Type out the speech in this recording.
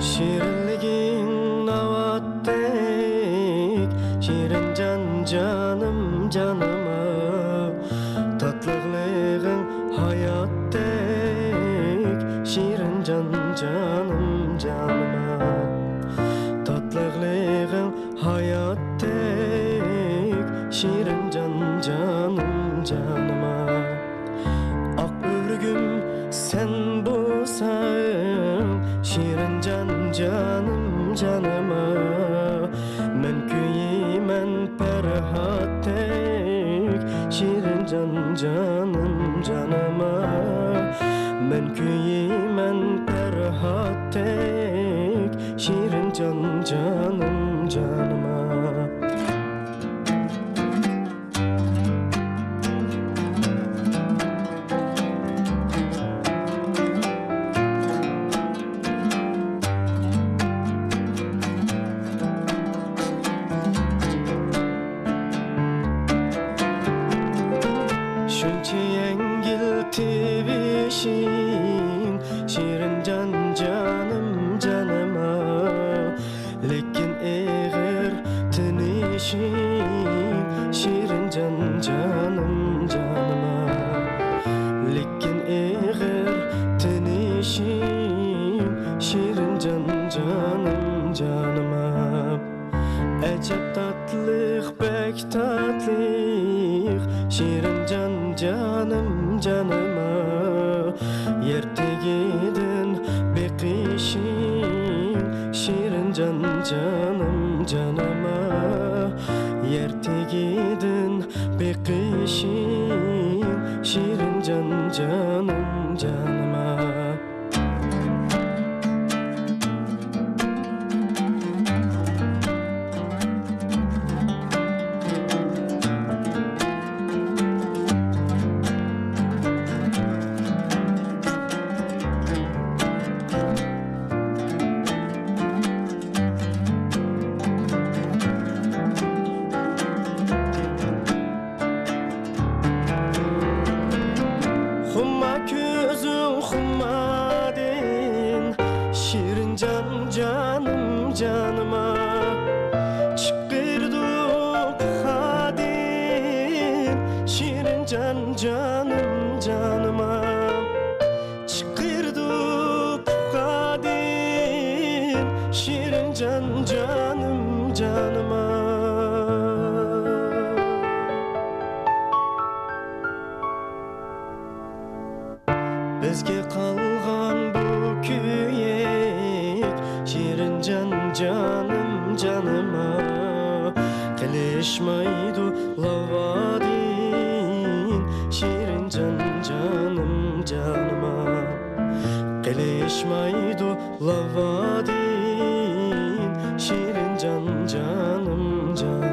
Şirinligin avattek, şirin can canım canıma. Tatlılığın hayattek, şirin can canım canıma. Tatlılığın hayattek, şirin can canım canıma. Ak örgüm sen bolsan, şirin can canım canıma. Men kuymen perhattek, şirin can canım canıma. Men kuymen perhattek, şirin can canım canıma. Şunça yengil tebişin, şirin can canım canıma. Lekin eğer tenişin, şirin can canım canıma. Lekin eğer tenişin, şirin can canım canıma. Ecep tatlıq bek tatlıq, şirin can canım canıma. Yertegidin bekişin, şirin can canım canıma. Yertegidin bekişin, şirin can canım canıma. Humma közün humma din, şirin can canım canıma. Çıkırdık hadin, şirin can canım canıma. Çıkırdık hadin, şirin can canım canıma. Bizge kalgan bu kuyek, şirin can canım canıma. Kılışmaydı lavadin, şirin can canım canıma. Kılışmaydı lavadin, şirin can canım canıma.